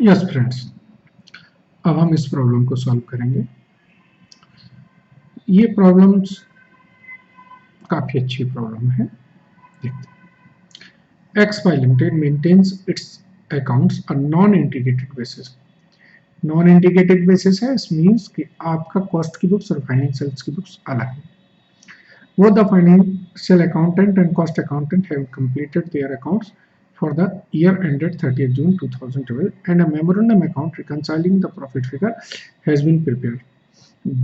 Yes friends, अब हम इस प्रॉब्लम को सॉल्व करेंगे। ये प्रॉब्लम्स काफी अच्छी प्रॉब्लम है। देखते हैं। XY Limited maintains its accounts on non-integrated basis। Non integrated basis है, इस मीन्स कि आपका कॉस्ट की बुक्स और फाइनेंशियल्स की बुक्स अलग है। वो the financial accountant and cost accountant have completed their accounts for the year ended 30th June 2012 and a memorandum account reconciling the profit figure has been prepared.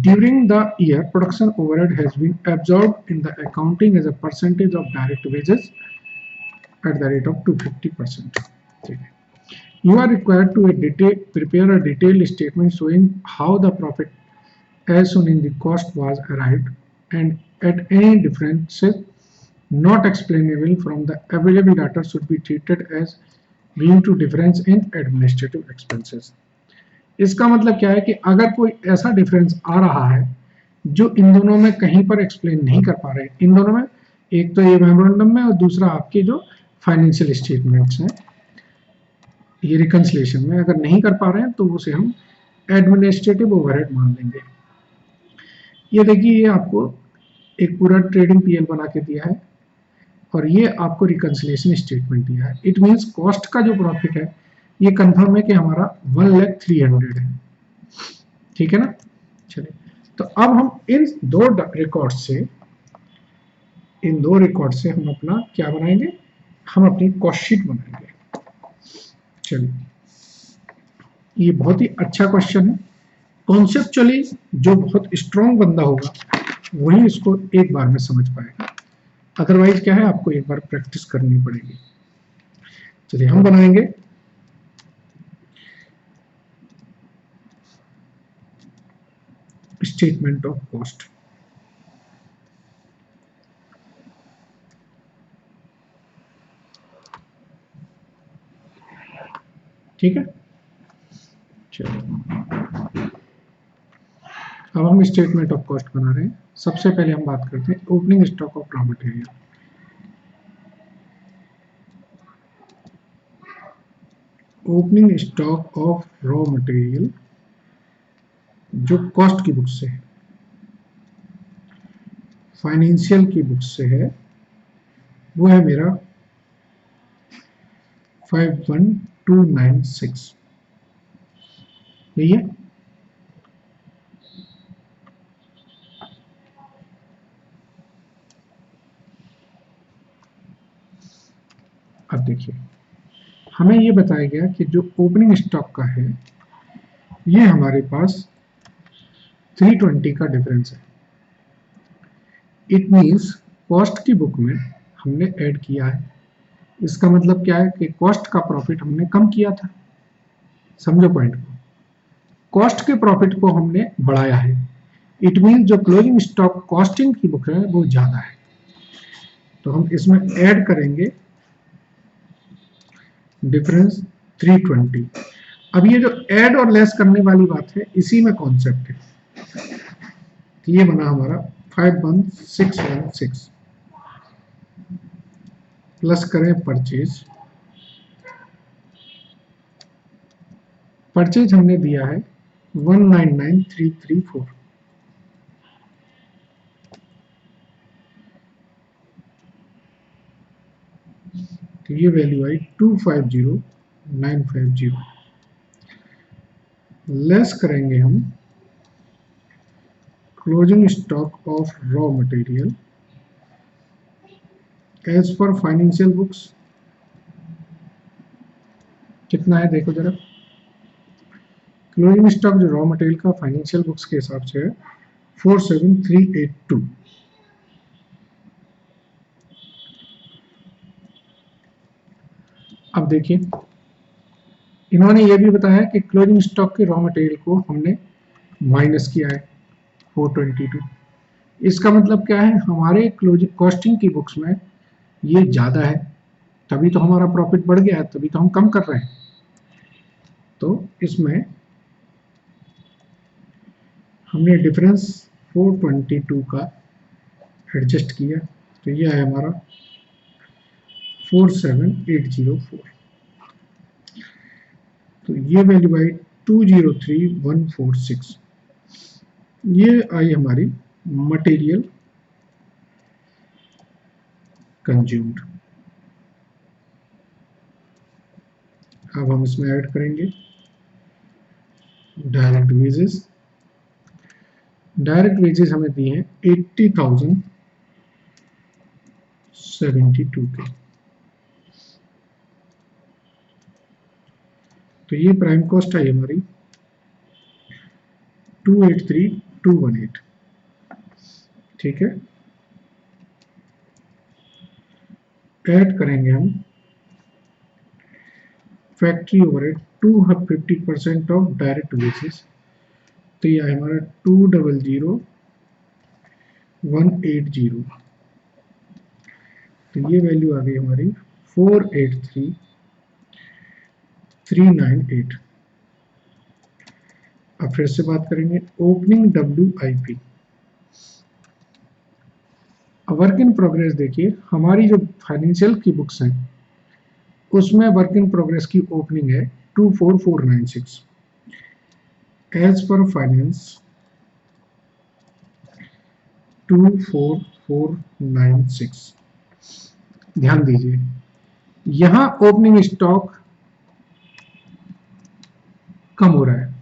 During the year, production overhead has been absorbed in the accounting as a percentage of direct wages at the rate of 250%. You are required to prepare a detailed statement showing how the profit as shown in the cost was arrived and at any differences not explainable from the available data should be treated as being to difference in administrative expenses। इसका मतलब क्या है कि अगर कोई ऐसा difference आ रहा है जो इन दोनों में कहीं पर एक्सप्लेन नहीं कर पा रहे हैं, इन दोनों में एक तो ये मेमोरेंडम में और दूसरा आपके जो फाइनेंशियल स्टेटमेंट्स हैं ये रिकंसिलेशन में अगर नहीं कर पा रहे हैं तो उसे हम एडमिनिस्ट्रेटिव ओवरहेड मान लेंगे। ये देखिए, ये आपको एक पूरा ट्रेडिंग पीएल बना के दिया है और ये आपको रिकंसिलेशन स्टेटमेंट दिया है। इट मींस कॉस्ट का जो प्रॉफिट है ये कंफर्म है कि हमारा 1,03,000 है। ठीक है ना। चलिए, तो अब हम इन दो रिकॉर्ड से हम अपना क्या बनाएंगे, हम अपनी कॉस्ट शीट बनाएंगे। चलिए, ये बहुत ही अच्छा क्वेश्चन है। कॉन्सेप्चुअली जो बहुत स्ट्रॉन्ग बंदा होगा वही इसको एक बार में समझ पाएगा, अदरवाइज क्या है आपको एक बार प्रैक्टिस करनी पड़ेगी। चलिए, हम बनाएंगे स्टेटमेंट ऑफ कॉस्ट। ठीक है, चलिए अब हम स्टेटमेंट ऑफ कॉस्ट बना रहे हैं। सबसे पहले हम बात करते हैं opening stock of raw material. Opening stock of raw material जो कॉस्ट की बुक से है, फाइनेंशियल की बुक से है, वो है मेरा 51296। यही है। अब देखिए, हमें ये बताया गया कि जो ओपनिंग स्टॉक का है ये हमारे पास 320 का डिफरेंस है। इट मींस कॉस्ट की बुक में हमने ऐड किया है। इसका मतलब क्या है कि कॉस्ट का प्रॉफिट हमने कम किया था। समझो पॉइंट को, कॉस्ट के प्रॉफिट को हमने बढ़ाया है। इट मींस जो क्लोजिंग स्टॉक कॉस्टिंग की बुक है वो ज्यादा है, तो हम इसमें ऐड करेंगे डिफरेंस 320। अब ये जो ऐड और लेस करने वाली बात है इसी में कॉन्सेप्ट है। तो ये बना हमारा 51616 प्लस करें परचेज। परचेज हमने दिया है 199334। तो ये वैल्यू आई 250950। लेस करेंगे हम closing stock of raw material as per financial books. कितना है देखो जरा, क्लोजिंग स्टॉक जो रॉ मटेरियल का फाइनेंशियल बुक्स के हिसाब से है 47382। अब देखिए, इन्होंने ये भी बताया कि क्लोजिंग स्टॉक के रॉ मटेरियल को हमने माइनस किया है 422। इसका मतलब क्या है, हमारे क्लोजिंग कॉस्टिंग की बुक्स में ये ज़्यादा है, तभी तो हमारा प्रॉफिट बढ़ गया है, तभी तो हम कम कर रहे हैं। तो इसमें हमने डिफरेंस 422 का एडजस्ट किया, तो ये है हमारा 47804। तो ये वैल्यू आई 203146, ये आई हमारी मटेरियल कंज्यूम्ड। अब हम इसमें ऐड करेंगे डायरेक्ट वेजेस। डायरेक्ट वेजेस हमें दिए हैं 80,072 के। तो ये प्राइम कॉस्ट आई हमारी 283218, ठीक है। ऐड करेंगे हम factory overhead 250% of direct wages, तो ये है हमारा 200180। तो ये वैल्यू आ गई हमारी 483398। अब फिर से बात करेंगे opening WIP। Work in progress देखिए, हमारी जो फाइनेंशियल की बुक्स हैं उसमें वर्क इन प्रोग्रेस की ओपनिंग है 24496। As per finance 24496। ध्यान दीजिए, यहां ओपनिंग स्टॉक कम हो रहा है।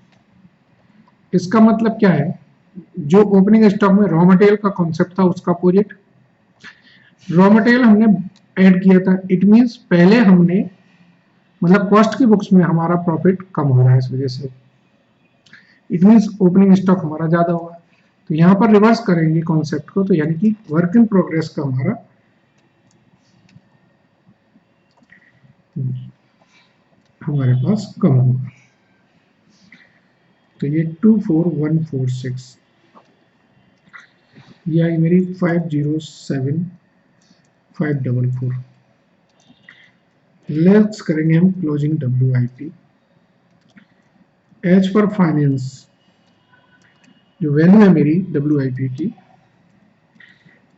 इसका मतलब क्या है, जो ओपनिंग स्टॉक में रॉ मटेरियल का कॉन्सेप्ट था उसका अपोजिट, रॉ मटेरियल हमने ऐड किया था, इट मींस पहले हमने मतलब कॉस्ट की बुक्स में हमारा प्रॉफिट कम हो रहा है, इस वजह से इट मींस ओपनिंग स्टॉक हमारा ज्यादा होगा। तो यहां पर रिवर्स करेंगे कॉन्सेप्ट को, तो यानी कि वर्क इन प्रोग्रेस का हमारे पास कम होगा। तो ये 24146, ये आई मेरी 507544। लेट्स करेंगे हम closing WIP। As per finance जो वैल्यू है मेरी WIP की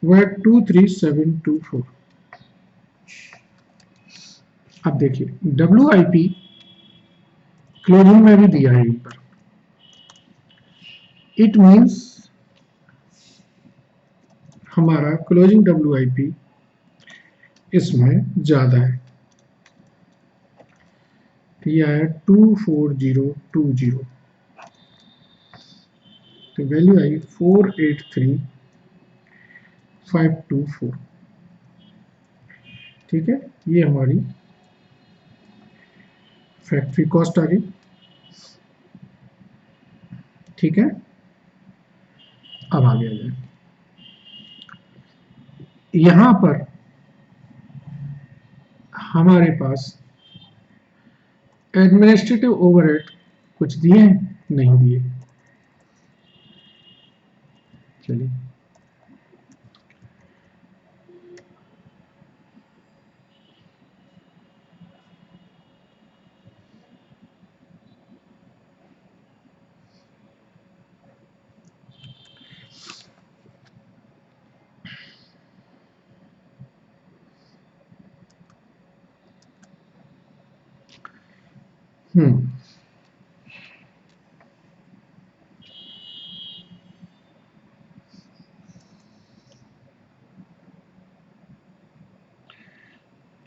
वो है 23724। अब देखिए WIP क्लोजिंग में भी दिया है ऊपर, इट मींस हमारा क्लोजिंग WIP इसमें ज्यादा है। ये आया 24020, तो वैल्यू आई 483524, ठीक है। ये हमारी फैक्ट्री कॉस्ट आ गई, ठीक है। अब आगे आ जाए, यहां पर हमारे पास एडमिनिस्ट्रेटिव ओवरहेड कुछ दिए हैं, नहीं दिए। चलिए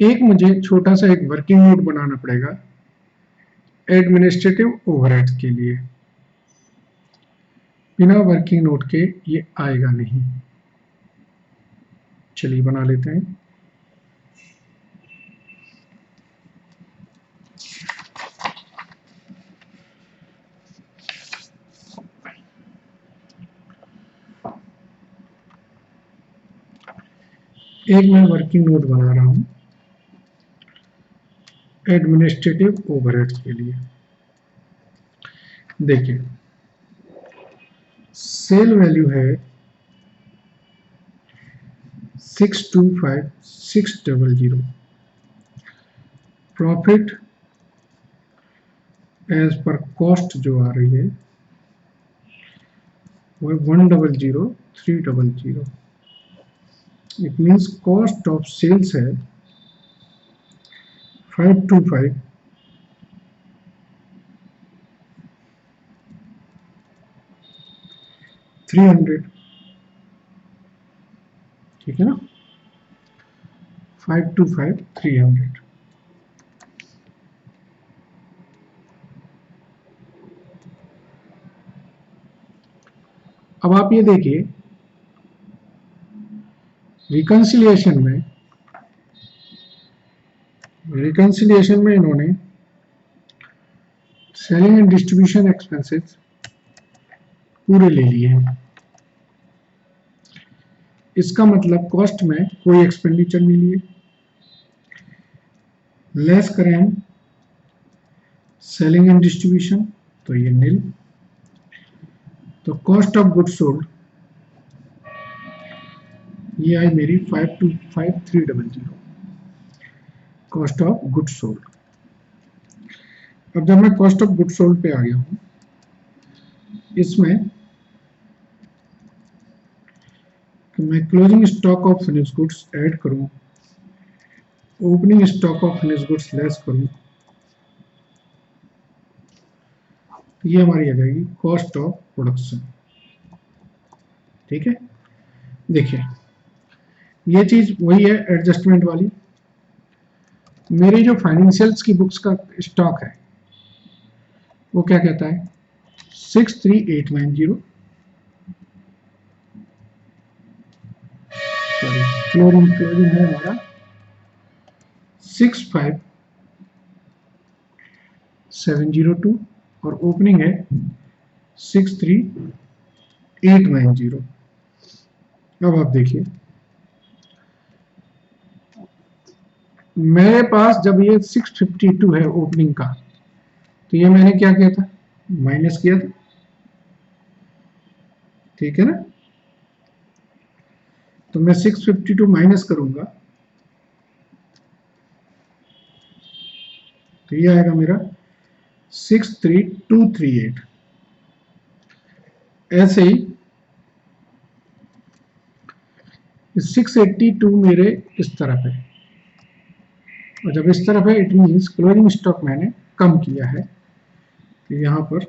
एक मुझे छोटा सा एक वर्किंग नोट बनाना पड़ेगा एडमिनिस्ट्रेटिव ओवरहेड्स के लिए। बिना वर्किंग नोट के ये आएगा नहीं। चलिए बना लेते हैं। एक मैं वर्किंग नोट बना रहा हूं एडमिनिस्ट्रेटिव ओवरहेड्स के लिए। देखिए सेल वैल्यू है 625600, प्रॉफिट एज पर कॉस्ट जो आ रही है वो 100300। It means cost of sales है 525 300, ठीक है ना, 525 300। अब आप ये देखिए रिकंसिलिएशन में इन्होंने सेलिंग एंड डिस्ट्रीब्यूशन एक्सपेंसेस पूरे ले लिए हैं। इसका मतलब कॉस्ट में कोई एक्सपेंडिचर नहीं लिए। लेस करें हम सेलिंग एंड डिस्ट्रीब्यूशन तो ये नील। तो कॉस्ट ऑफ गुड्स सोल्ड ये आई मेरी 525300 कॉस्ट ऑफ गुड्स सोल्ड। अब जब मैं कॉस्ट ऑफ गुड्स सोल्ड पे आ गया हूं, इसमें कि मैं closing stock of finish goods add करूं, opening stock of finish goods less करूं, तो ये हमारी आ जाएगी कॉस्ट ऑफ प्रोडक्शन। ठीक है, देखिए ये चीज वही है एडजस्टमेंट वाली। मेरी जो फाइनेंशियल्स की बुक्स का स्टॉक है वो क्या कहता है 63890, सॉरी क्लोजिंग है हमारा 65702 और ओपनिंग है 63890। अब आप देखिए मेरे पास जब ये 652 है ओपनिंग का, तो ये मैंने क्या किया था, माइनस किया था, ठीक है ना। तो मैं 652 माइनस करूंगा तो ये आएगा मेरा 63238। ऐसे ही 682 मेरे इस तरफ है, और जब इस तरफ है इट मीन्स क्लोजिंग स्टॉक मैंने कम किया है। तो यहां पर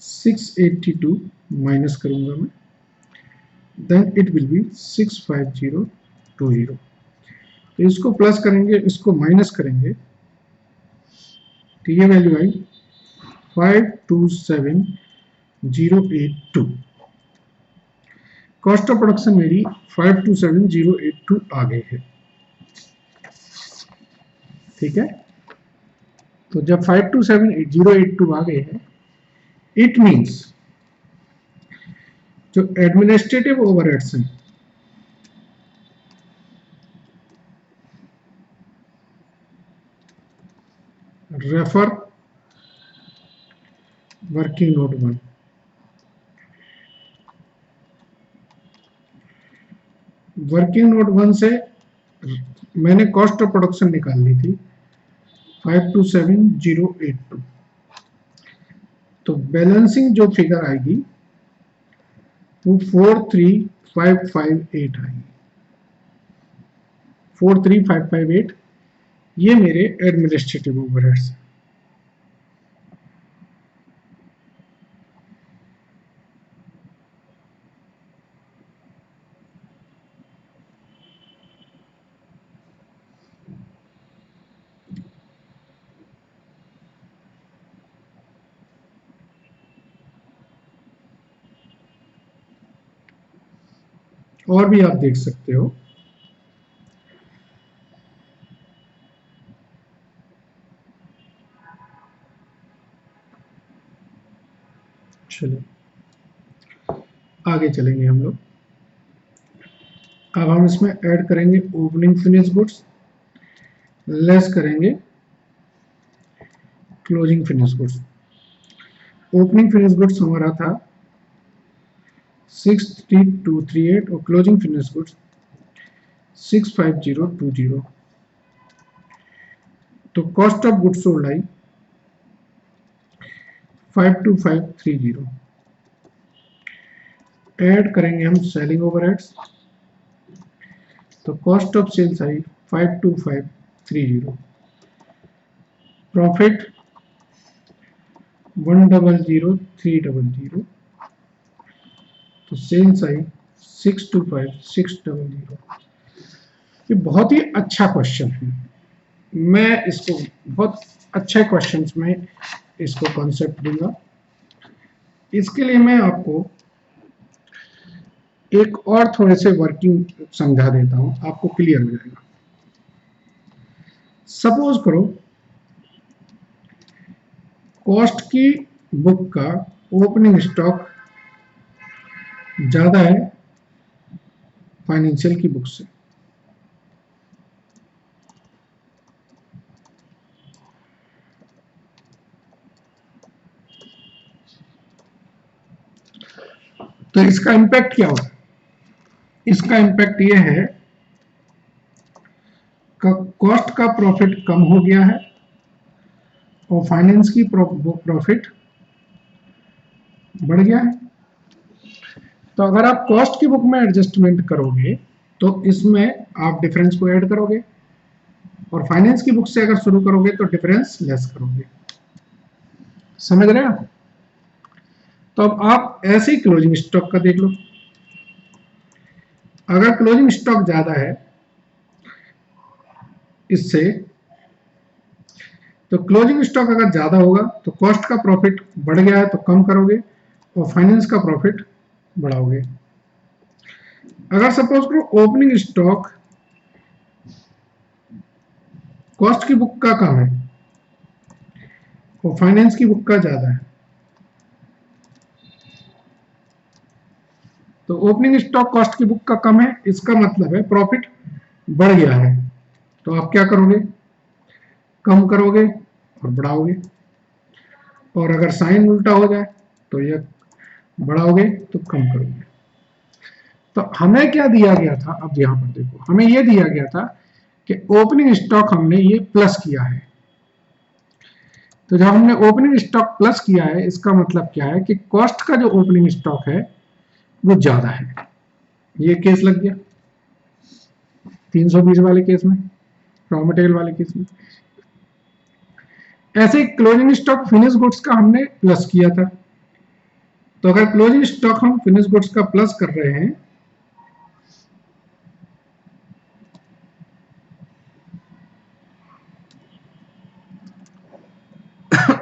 682 माइनस करूंगा मैं, देन इट विल बी 65020। तो इसको प्लस करेंगे, इसको माइनस करेंगे, तो ये value I 527082। Cost of production मेरी 527082 आ गई है। ठीक है, तो जब 527082 आ गए हैं, इट मीन्स जो एडमिनिस्ट्रेटिव ओवरहेड्स हैं refer working note 1। Working note 1 से मैंने कॉस्ट ऑफ प्रोडक्शन निकाल ली थी 527082। तो बैलेंसिंग जो फिगर आएगी वो 43558 आएगी। 43558 ये मेरे एडमिनिस्ट्रेटिव ओवरहेड्स। और भी आप देख सकते हो, चलो आगे चलेंगे हम लोग। अब हम इसमें ऐड करेंगे ओपनिंग फिनिश गुड्स, लेस करेंगे closing finish goods. Opening finish goods हमारा था 63238 और क्लोजिंग फिनिश गुड्स 65020। तो कॉस्ट ऑफ गुड्स सोल्ड आई 52530। ऐड करेंगे हम सेलिंग ओवरहेड्स, तो कॉस्ट ऑफ सेल्स आई 52530। प्रॉफिट 100 300, तो सेल्स आई 625 600। ये बहुत ही अच्छा क्वेश्चन है, मैं इसको बहुत अच्छे क्वेश्चंस में इसको कॉन्सेप्ट दूंगा। इसके लिए मैं आपको एक और थोड़े से वर्किंग समझा देता हूं, आपको क्लियर हो जाएगा। सपोज करो कॉस्ट की बुक का ओपनिंग स्टॉक ज्यादा है फाइनेंशियल की बुक से। तो इसका इंपैक्ट क्या होगा? इसका इंपैक्ट ये है कॉस्ट का प्रॉफिट कम हो गया है और फाइनेंस की प्रॉफिट बढ़ गया है। तो अगर आप कॉस्ट की बुक में एडजस्टमेंट करोगे तो इसमें आप डिफरेंस को ऐड करोगे, और फाइनेंस की बुक से अगर शुरू करोगे तो डिफरेंस लेस करोगे। समझ रहे हो? तो अब आप ऐसे ही क्लोजिंग स्टॉक का देख लो। अगर क्लोजिंग स्टॉक ज्यादा है इससे, तो क्लोजिंग स्टॉक अगर ज्यादा होगा तो कॉस्ट का प्रॉफिट बढ़ गया है तो कम करोगे और फाइनेंस का प्रॉफिट बढ़ाओगे। अगर सपोज करो ओपनिंग स्टॉक कॉस्ट की बुक का कम है और फाइनेंस की बुक का ज्यादा है, तो ओपनिंग स्टॉक कॉस्ट की बुक का कम है, इसका मतलब है प्रॉफिट बढ़ गया है। तो आप क्या करोगे? कम करोगे और बढ़ाओगे। और अगर साइन उल्टा हो जाए तो ये बढ़ाओगे तो कम करोगे। तो हमें क्या दिया गया था? अब यहां पर देखो, हमें यह दिया गया था कि ओपनिंग स्टॉक हमने ये प्लस किया है। तो जब हमने ओपनिंग स्टॉक प्लस किया है, इसका मतलब क्या है कि कॉस्ट का जो ओपनिंग स्टॉक है वो ज्यादा है। ये केस लग गया 320 वाले केस में, रॉ मटेरियल वाले केस में। ऐसे क्लोजिंग स्टॉक फिनिश गुड्स का हमने प्लस किया था। तो अगर क्लोजिंग स्टॉक हम फिनिश गुड्स का प्लस कर रहे हैं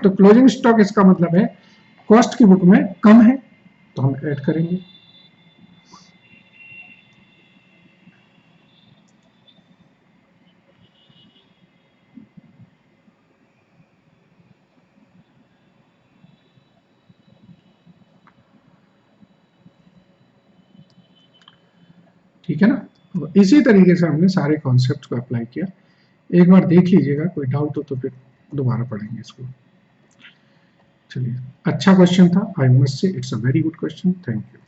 तो क्लोजिंग स्टॉक इसका मतलब है कॉस्ट की बुक में कम है, तो हम ऐड करेंगे। ठीक है ना? इसी तरीके से हमने सारे कॉन्सेप्ट को अप्लाई किया। एक बार देख लीजिएगा, कोई डाउट हो तो फिर दोबारा पढ़ेंगे इसको। चलिए, अच्छा क्वेश्चन था, I must say it's a very good question. Thank you.